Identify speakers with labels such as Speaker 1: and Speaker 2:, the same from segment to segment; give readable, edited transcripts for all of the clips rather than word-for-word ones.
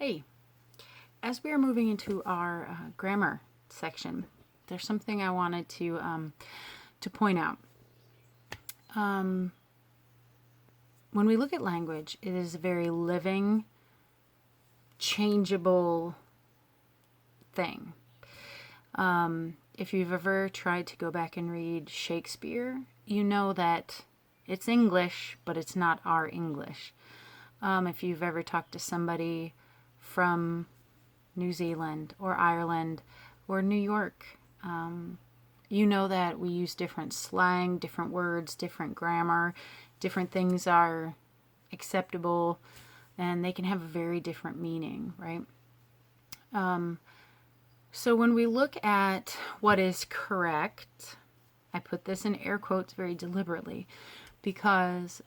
Speaker 1: Hey, as we are moving into our grammar section, there's something I wanted to point out. When we look at language, it is a very living, changeable thing. If you've ever tried to go back and read Shakespeare, you know that it's English, but it's not our English. If you've ever talked to somebody from New Zealand or Ireland or New York, you know that we use different slang, different words, different grammar, different things are acceptable, and they can have a very different meaning, right? So when we look at what is correct, I put this in air quotes very deliberately because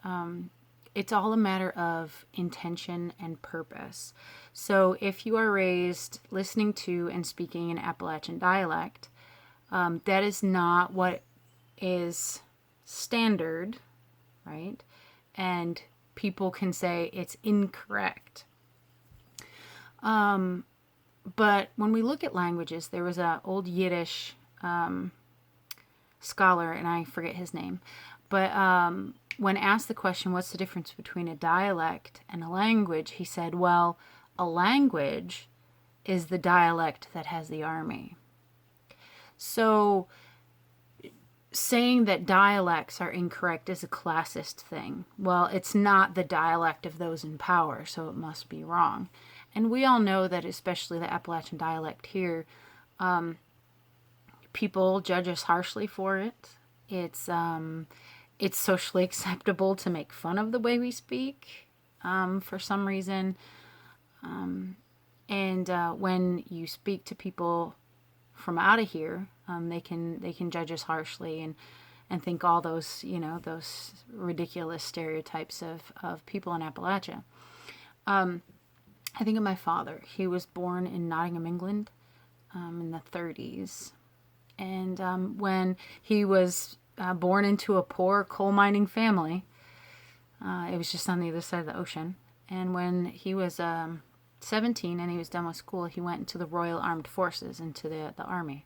Speaker 1: it's all a matter of intention and purpose. So if you are raised listening to and speaking an Appalachian dialect, that is not what is standard, right? And people can say it's incorrect. But when we look at languages, there was an old Yiddish scholar, and I forget his name, but when asked the question, what's the difference between a dialect and a language, he said, well, a language is the dialect that has the army. So saying that dialects are incorrect is a classist thing. Well, it's not the dialect of those in power, so it must be wrong. And we all know that, especially the Appalachian dialect here, people judge us harshly for it. It's socially acceptable to make fun of the way we speak for some reason. And when you speak to people from out of here, they can judge us harshly and think all those those ridiculous stereotypes of people in Appalachia. I think of my father. He was born in Nottingham, England, in the 30s, and when he was born into a poor coal mining family, it was just on the other side of the ocean. And when he was 17 and he was done with school, he went into the Royal Armed Forces, into the army.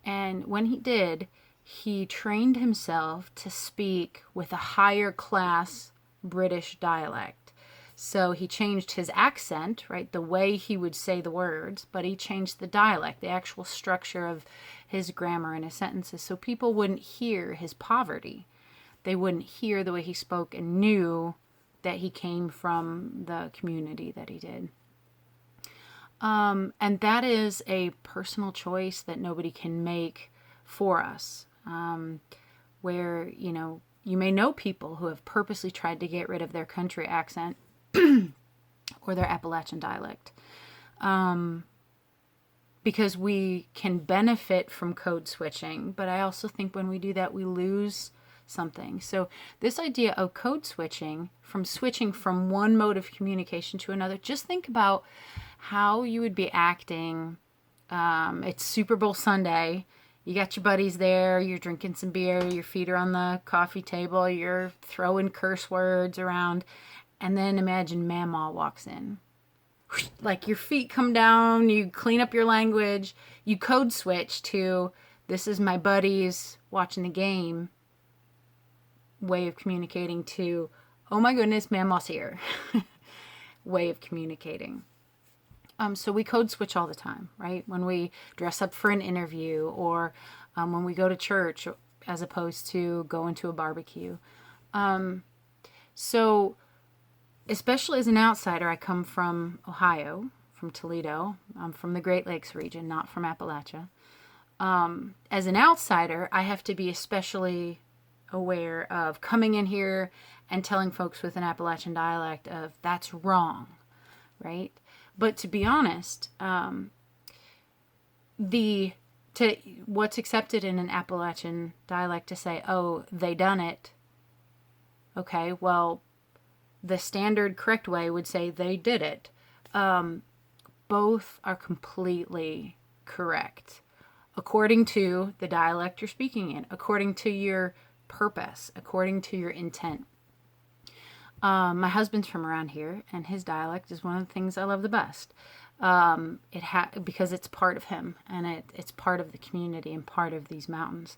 Speaker 1: And when he did, he trained himself to speak with a higher class British dialect. So he changed his accent, right, the way he would say the words, but he changed the dialect, the actual structure of his grammar and his sentences, so people wouldn't hear his poverty. They wouldn't hear the way he spoke and knew that he came from the community that he did. And that is a personal choice that nobody can make for us. Where, you may know people who have purposely tried to get rid of their country accent or their Appalachian dialect. Because we can benefit from code switching, but I also think when we do that, we lose something. So this idea of code switching from one mode of communication to another, just think about how you would be acting. It's Super Bowl Sunday. You got your buddies there. You're drinking some beer. Your feet are on the coffee table. You're throwing curse words around. And then imagine Mamaw walks in. Like your feet come down. You clean up your language. You code switch to, this is my buddies watching the game way of communicating, to, oh my goodness, Mamaw's here way of communicating. So we code switch all the time, right? When we dress up for an interview, or when we go to church, as opposed to going to a barbecue. So especially as an outsider, I come from Ohio, from Toledo. I'm from the Great Lakes region, not from Appalachia. As an outsider, I have to be especially aware of coming in here and telling folks with an Appalachian dialect of, that's wrong, right? But to be honest, what's accepted in an Appalachian dialect to say, oh, they done it. Okay, well, the standard correct way would say they did it. Both are completely correct, according to the dialect you're speaking in, according to your purpose, according to your intent. My husband's from around here, and his dialect is one of the things I love the best. Because it's part of him, and it's part of the community and part of these mountains.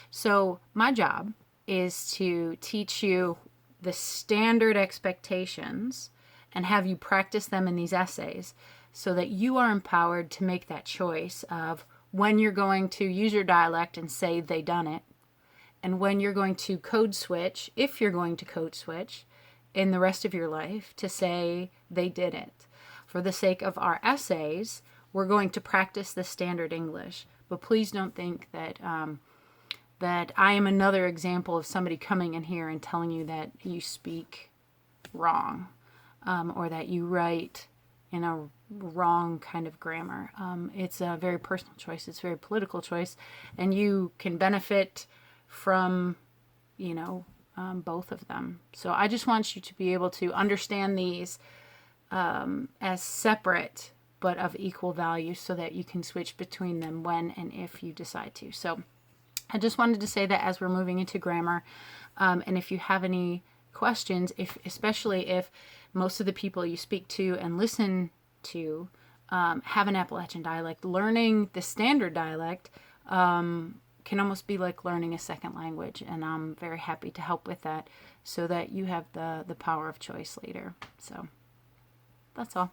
Speaker 1: So my job is to teach you the standard expectations and have you practice them in these essays so that you are empowered to make that choice of when you're going to use your dialect and say they done it, and when you're going to code switch, if you're going to code switch in the rest of your life, to say they did it. For the sake of our essays, we're going to practice the standard English. But please don't think that that I am another example of somebody coming in here and telling you that you speak wrong, or that you write in a wrong kind of grammar. It's a very personal choice. It's a very political choice, and you can benefit from, both of them. So I just want you to be able to understand these as separate but of equal value so that you can switch between them when and if you decide to. So I just wanted to say that as we're moving into grammar, and if you have any questions, especially if most of the people you speak to and listen to have an Appalachian dialect, learning the standard dialect can almost be like learning a second language, and I'm very happy to help with that so that you have the power of choice later. So that's all.